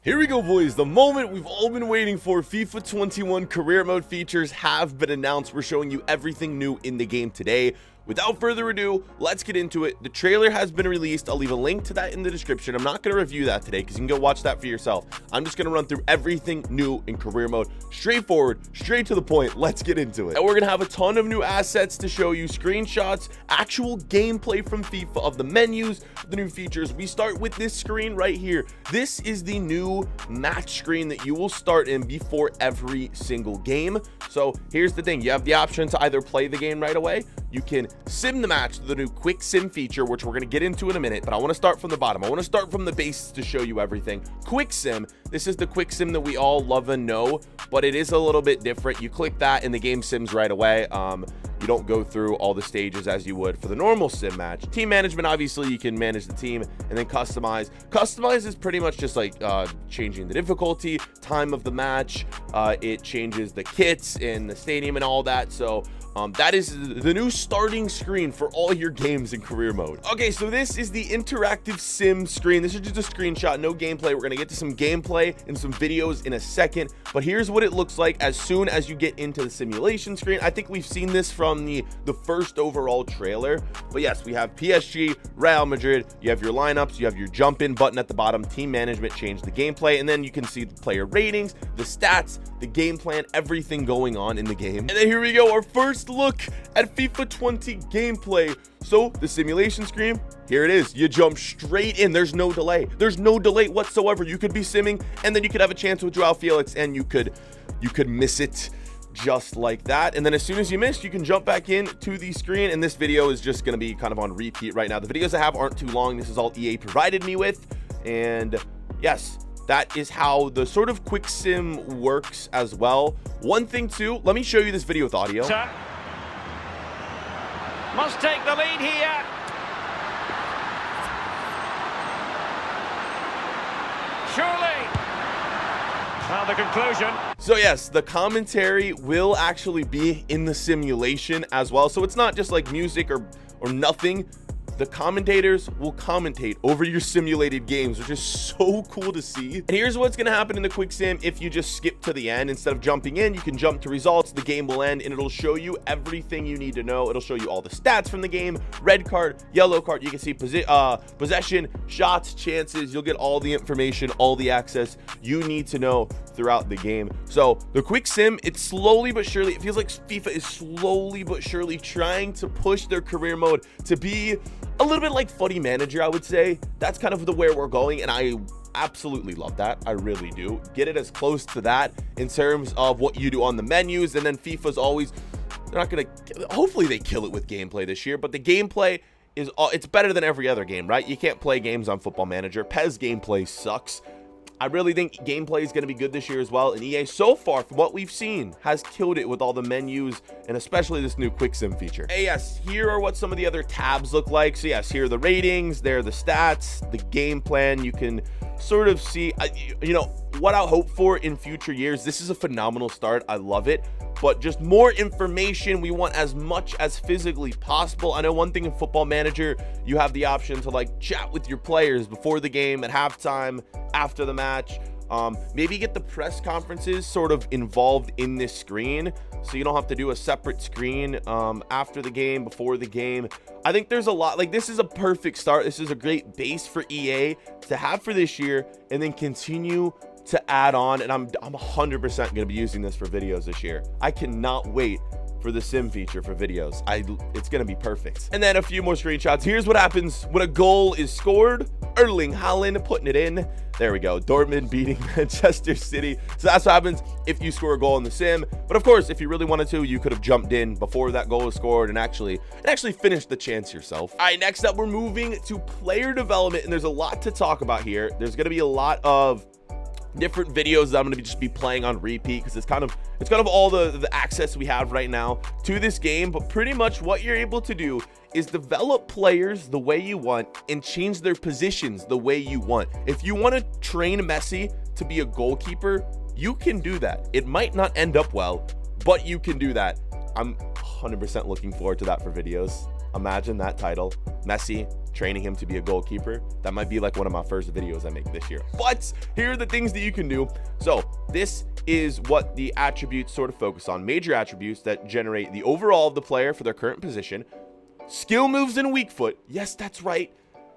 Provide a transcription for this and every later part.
Here we go, boys. The moment we've all been waiting for. FIFA 21 career mode features have been announced. We're showing you everything new in the game today. Without further ado, let's get into it. The trailer has been released. I'll leave a link to that in the description. I'm not going to review that today because you can go watch that for yourself. I'm just going to run through everything new in career mode. Straightforward, straight to the point. Let's get into it. And we're going to have a ton of new assets to show you, screenshots, actual gameplay from FIFA of the menus, the new features. We start with this screen right here. This is the new match screen that you will start in before every single game. So here's the thing. You have the option to either play the game right away. You can sim the match, the new quick sim feature, which we're going to get into in a minute, but I want to start from the bottom. I want to start from the base to show you everything. Quick sim, this is the quick sim that we all love and know, but it is a little bit different. You click that and the game sims right away. You don't go through all the stages as you would for the normal sim match. Team management, obviously you can manage the team, and then customize. Customize is pretty much just like changing the difficulty, time of the match. It changes the kits in the stadium and all that. So that is the new starting screen for all your games in career mode. Okay, so this is the interactive sim screen. This is just a screenshot, no gameplay. We're gonna get to some gameplay and some videos in a second, but here's what it looks like as soon as you get into the simulation screen. I think we've seen this from the first overall trailer, but yes, we have PSG, Real Madrid. You have your lineups, you have your jump in button at the bottom, team management, change the gameplay, and then you can see the player ratings, the stats, the game plan, everything going on in the game. And then here we go, our first look at FIFA 20 gameplay. So the simulation screen, here it is. You jump straight in. There's no delay. There's no delay whatsoever. You could be simming and then you could have a chance with Joao Felix and you could miss it just like that. And then as soon as you miss, you can jump back in to the screen. And this video is just going to be kind of on repeat right now. The videos I have aren't too long. This is all EA provided me with. And yes, that is how the sort of quick sim works as well. One thing too, let me show you this video with audio. Must take the lead here. Surely. Now the conclusion. So yes, the commentary will actually be in the simulation as well. So it's not just like music or nothing. The commentators will commentate over your simulated games, which is so cool to see. And here's what's going to happen in the quick sim. If you just skip to the end, instead of jumping in, you can jump to results. The game will end and it'll show you everything you need to know. It'll show you all the stats from the game, red card, yellow card. You can see possession, shots, chances. You'll get all the information, all the access you need to know throughout the game. So the quick sim, it's slowly but surely, it feels like FIFA is slowly but surely trying to push their career mode to be a little bit like Footy Manager, I would say. That's kind of the way we're going, and I absolutely love that. I really do. Get it as close to that in terms of what you do on the menus. And then FIFA's always, they're not gonna, hopefully they kill it with gameplay this year, but the gameplay is, it's better than every other game, right? You can't play games on Football Manager. PES gameplay sucks. I really think gameplay is going to be good this year as well. And EA, so far, from what we've seen, has killed it with all the menus and especially this new quick sim feature. And yes, here are what some of the other tabs look like. So yes, here are the ratings, there are the stats, the game plan. You can sort of see, you know, what I hope for in future years. This is a phenomenal start. I love it. But just more information. We want as much as physically possible. I know one thing in Football Manager, you have the option to like chat with your players before the game, at halftime, after the match. Maybe get the press conferences sort of involved in this screen, so you don't have to do a separate screen after the game, before the game. I think there's a lot, like, this is a perfect start. This is a great base for EA to have for this year, and then continue to add on. And I'm 100% going to be using this for videos this year. I cannot wait for the sim feature for videos. It's gonna be perfect. And then a few more screenshots. Here's what happens when a goal is scored. Erling Haaland putting it in. There we go. Dortmund beating Manchester City. So that's what happens if you score a goal in the sim. But of course, if you really wanted to, you could have jumped in before that goal was scored and actually finished the chance yourself. All right, next up, we're moving to player development, and there's a lot to talk about here. There's gonna be a lot of different videos that I'm going to just be playing on repeat, because it's kind of all the access we have right now to this game. But pretty much what you're able to do is develop players the way you want and change their positions the way you want. If you want to train Messi to be a goalkeeper, you can do that. It might not end up well, but you can do that. I'm 100% looking forward to that for videos. Imagine that title. Messi training him to be a goalkeeper. That might be like one of my first videos I make this year. But here are the things that you can do. So this is what the attributes sort of focus on. Major attributes that generate the overall of the player for their current position. Skill moves and weak foot. Yes, that's right.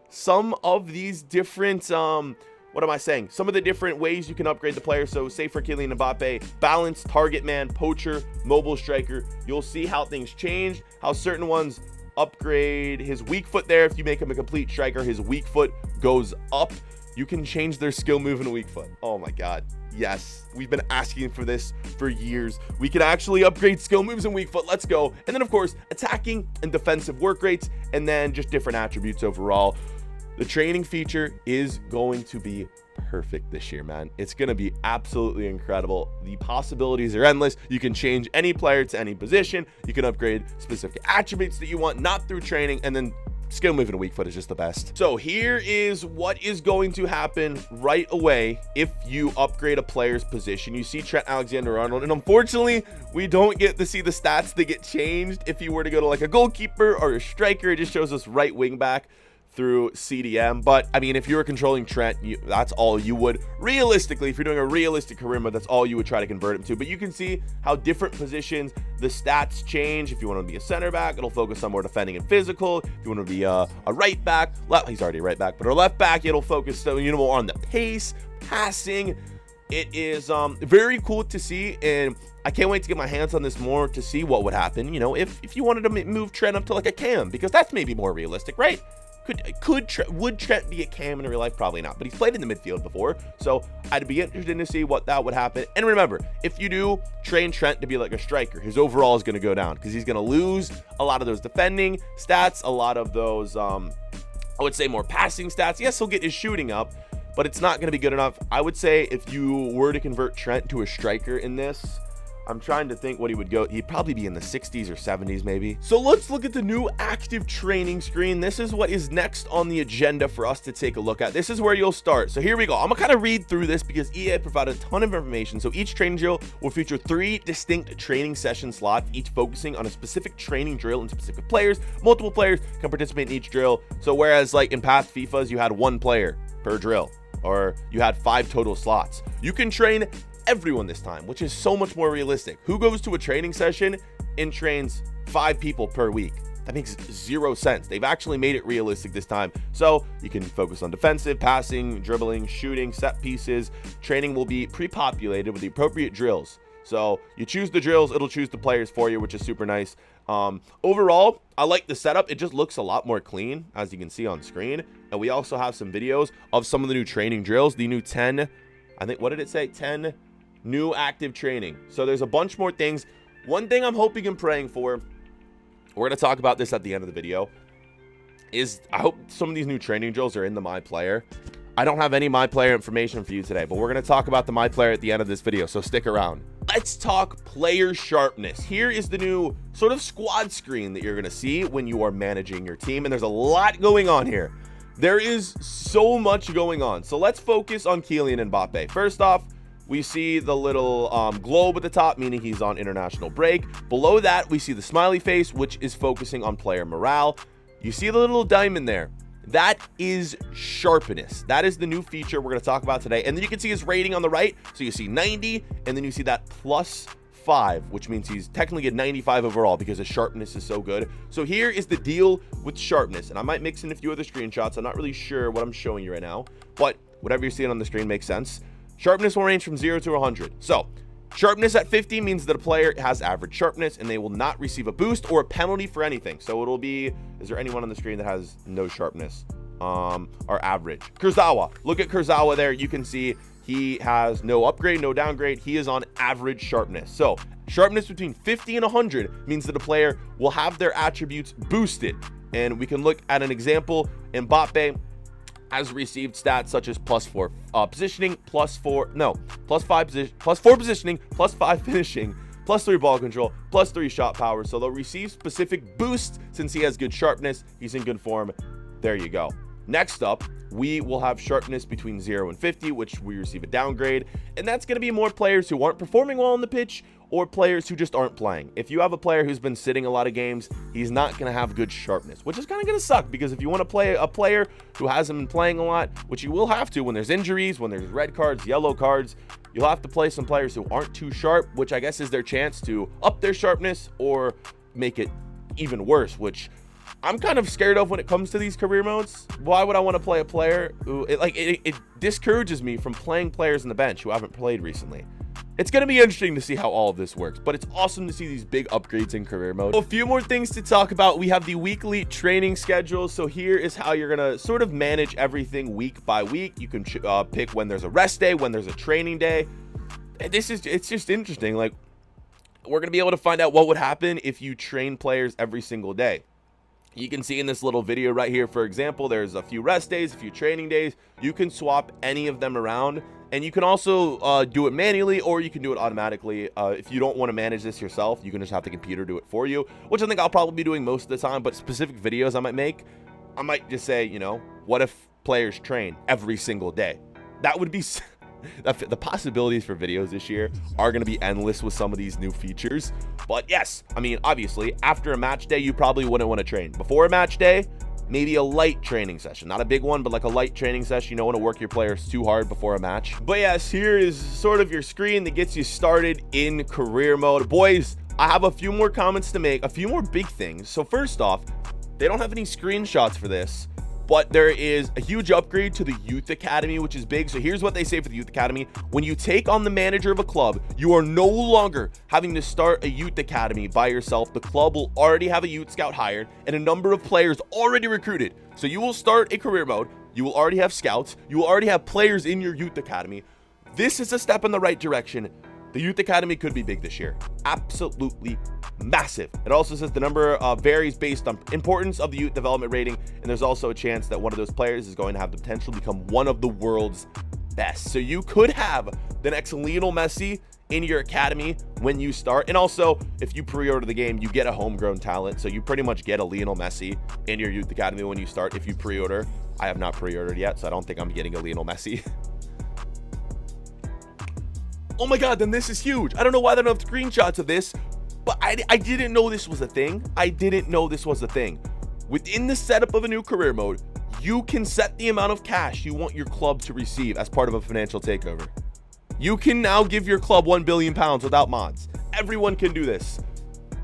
Some of these different, what am I saying? Some of the different ways you can upgrade the player. So say for Kylian Mbappe, balance, target man, poacher, mobile striker. You'll see how things change, how certain ones upgrade his weak foot there. If you make him a complete striker, his weak foot goes up. You can change their skill move and weak foot. Oh my God. Yes, we've been asking for this for years. We can actually upgrade skill moves and weak foot. Let's go. And then of course, attacking and defensive work rates, and then just different attributes overall. The training feature is going to be perfect this year, man. It's going to be absolutely incredible. The possibilities are endless. You can change any player to any position. You can upgrade specific attributes that you want, not through training, and then skill move and weak foot is just the best. So here is what is going to happen right away if you upgrade a player's position. You see Trent Alexander-Arnold, and unfortunately, we don't get to see the stats that get changed. If you were to go to like a goalkeeper or a striker, it just shows us right wing back through CDM. But I mean, if you were controlling Trent, that's all you would realistically, if you're doing a realistic career mode, that's all you would try to convert him to. But you can see how different positions the stats change. If you want to be a center back, it'll focus on more defending and physical. If you want to be a right back, he's already a right back, but a left back, it'll focus more on the pace, passing. It is very cool to see, and I can't wait to get my hands on this more to see what would happen, if you wanted to move Trent up to like a cam, because that's maybe more realistic, right? Would Trent be a cam in real life? Probably not, but he's played in the midfield before, so I'd be interested to see what that would happen. And remember, if you do train Trent to be like a striker, his overall is going to go down because he's going to lose a lot of those defending stats, a lot of those, I would say more passing stats. Yes, he'll get his shooting up, but it's not going to be good enough. I would say if you were to convert Trent to a striker in this, I'm trying to think what he would go. He'd probably be in the 60s or 70s maybe. So let's look at the new active training screen. This is what is next on the agenda for us to take a look at. This is where you'll start. So here we go. I'm gonna kind of read through this because EA provided a ton of information. So each training drill will feature 3 distinct training session slots, each focusing on a specific training drill and specific players. Multiple players can participate in each drill. So whereas like in past FIFAs, you had 1 player per drill, or you had 5 total slots, you can train everyone this time, which is so much more realistic. Who goes to a training session and trains 5 people per week? That makes 0 sense. They've actually made it realistic this time. So you can focus on defensive, passing, dribbling, shooting, set pieces. Training will be pre-populated with the appropriate drills. So you choose the drills, it'll choose the players for you, which is super nice. Overall, I like the setup. It just looks a lot more clean, as you can see on screen. And we also have some videos of some of the new training drills, the new 10, I think, what did it say? 10 new active training. So there's a bunch more things. One thing I'm hoping and praying for, we're going to talk about this at the end of the video, is I hope some of these new training drills are in the My Player. I don't have any My Player information for you today, but we're going to talk about the My Player at the end of this video, so stick around. Let's talk player sharpness. Here is the new sort of squad screen that you're going to see when you are managing your team, and there's a lot going on here. There is so much going on. So let's focus on Kylian Mbappe. First off, we see the little globe at the top, meaning he's on international break. Below that, we see the smiley face, which is focusing on player morale. You see the little diamond there. That is sharpness. That is the new feature we're going to talk about today. And then you can see his rating on the right. So you see 90, and then you see that +5, which means he's technically a 95 overall because his sharpness is so good. So here is the deal with sharpness. And I might mix in a few other screenshots. I'm not really sure what I'm showing you right now, but whatever you're seeing on the screen makes sense. Sharpness will range from 0 to 100. So sharpness at 50 means that a player has average sharpness and they will not receive a boost or a penalty for anything. So it'll be, is there anyone on the screen that has no sharpness or average? Kurzawa. Look at Kurzawa there. You can see he has no upgrade, no downgrade. He is on average sharpness. So sharpness between 50 and 100 means that a player will have their attributes boosted. And we can look at an example. Mbappe has received stats such as +4 positioning, +4 positioning, +5 finishing, +3 ball control, +3 shot power. So they'll receive specific boosts since he has good sharpness. He's in good form. There you go. Next up, we will have sharpness between 0 and 50, which we receive a downgrade, and that's going to be more players who aren't performing well on the pitch or players who just aren't playing. If you have a player who's been sitting a lot of games, he's not going to have good sharpness, which is kind of going to suck, because if you want to play a player who hasn't been playing a lot, which you will have to when there's injuries, when there's red cards, yellow cards, you'll have to play some players who aren't too sharp, which I guess is their chance to up their sharpness or make it even worse, which I'm kind of scared of when it comes to these career modes. Why would I want to play a player who it discourages me from playing players on the bench who haven't played recently? It's going to be interesting to see how all of this works, but it's awesome to see these big upgrades in career mode. A few more things to talk about. We have the weekly training schedule. So here is how you're going to sort of manage everything week by week. You can pick when there's a rest day, when there's a training day. It's just interesting. Like, we're going to be able to find out what would happen if you train players every single day. You can see in this little video right here, for example, there's a few rest days, a few training days. You can swap any of them around, and you can also do it manually, or you can do it automatically. If you don't want to manage this yourself, you can just have the computer do it for you, which I think I'll probably be doing most of the time. But specific videos I might make, I might just say, you know, what if players train every single day? That would be the possibilities for videos this year are going to be endless with some of these new features. But yes, I mean, obviously after a match day, you probably wouldn't want to train. Before a match day, maybe a light training session, not a big one, but like a light training session. You don't want to work your players too hard before a match. But yes, here is sort of your screen that gets you started in career mode. Boys, I have a few more comments to make, a few more big things. So first off, they don't have any screenshots for this, but there is a huge upgrade to the Youth Academy, which is big. So here's what they say for the Youth Academy. When you take on the manager of a club, you are no longer having to start a Youth Academy by yourself. The club will already have a Youth Scout hired and a number of players already recruited. So you will start a career mode. You will already have scouts. You will already have players in your Youth Academy. This is a step in the right direction. The Youth Academy could be big this year. Absolutely massive. It also says the number varies based on importance of the youth development rating, and there's also a chance that one of those players is going to have the potential to become one of the world's best. So you could have the next Lionel Messi in your academy when you start. And also, if you pre-order the game, you get a homegrown talent. So you pretty much get a Lionel Messi in your youth academy when you start if you pre-order. I have not pre-ordered yet, so I don't think I'm getting a Lionel Messi. Oh my god, then this is huge. I don't know why they don't have screenshots of this, but I didn't know this was a thing. I didn't know this was a thing. Within the setup of a new career mode, you can set the amount of cash you want your club to receive as part of a financial takeover. You can now give your club £1 billion without mods. Everyone can do this.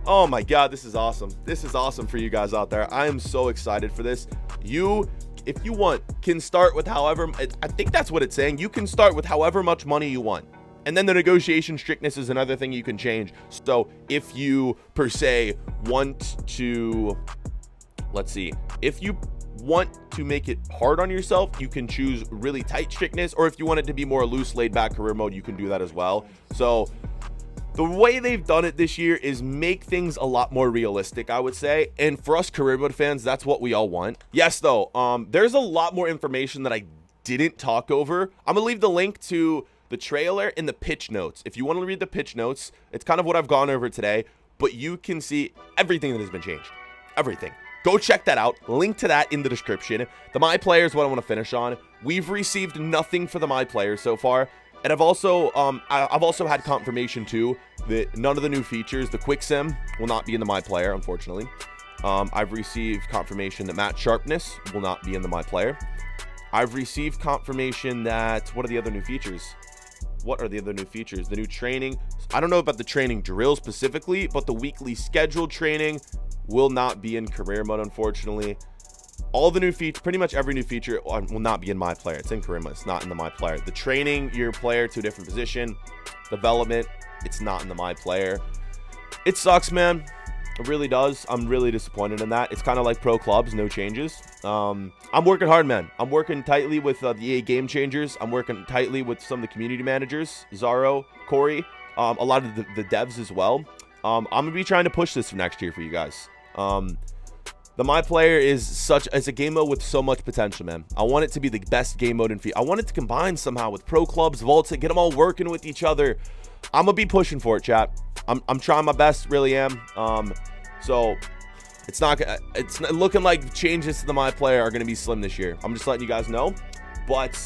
Oh my god, this is awesome. This is awesome for you guys out there. I am so excited for this. You, if you want, can start with however, I think that's what it's saying. You can start with however much money you want. And then the negotiation strictness is another thing you can change. So if you, per se, want to, let's see, if you want to make it hard on yourself, you can choose really tight strictness. Or if you want it to be more loose, laid back career mode, you can do that as well. So the way they've done it this year is make things a lot more realistic, I would say. And for us career mode fans, that's what we all want. Yes, though, there's a lot more information that I didn't talk over. I'm going to leave the link to the trailer in the pitch notes. If you want to read the pitch notes, it's kind of what I've gone over today, but you can see everything that has been changed. Everything. Go check that out. Link to that in the description. The My Player is what I want to finish on. We've received nothing for the My Player so far, and I've also had confirmation too that none of the new features, the Quick Sim, will not be in the My Player, unfortunately. I've received confirmation that match sharpness will not be in the My Player. I've received confirmation that, what are the other new features? What are the other new features? The new training. I don't know about the training drill specifically, but the weekly scheduled training will not be in career mode, unfortunately. All the new features, pretty much every new feature will not be in My Player. It's in career mode. It's not in the My Player. The training your player to a different position, development, it's not in the My Player. It sucks, man. It really does. I'm really disappointed in that. It's kind of like pro clubs, no changes. I'm working hard, man. I'm working tightly with the EA Game Changers. I'm working tightly with some of the community managers, Zaro, Corey, a lot of the devs as well. I'm gonna be trying to push this for next year for you guys. The My Player is it's a game mode with so much potential, man. I want it to be the best game mode in FIFA. I want it to combine somehow with pro clubs, vaults, get them all working with each other. I'm gonna be pushing for it, chat. I'm trying my best, really am. So It's not looking like changes to the My Player are going to be slim this year. I'm just letting you guys know. But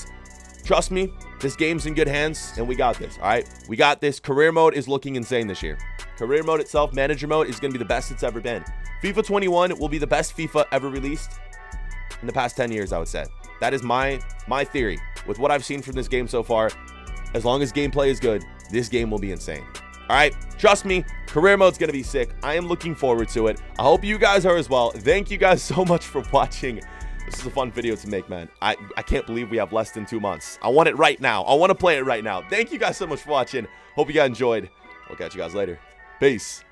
trust me, this game's in good hands, and we got this, all right? We got this. Career mode is looking insane this year. Career mode itself, manager mode, is going to be the best it's ever been. FIFA 21 will be the best FIFA ever released in the past 10 years, I would say. That is my theory. With what I've seen from this game so far, as long as gameplay is good, this game will be insane. All right, trust me, career mode's going to be sick. I am looking forward to it. I hope you guys are as well. Thank you guys so much for watching. This is a fun video to make, man. I can't believe we have less than 2 months. I want it right now. I want to play it right now. Thank you guys so much for watching. Hope you guys enjoyed. I'll catch you guys later. Peace.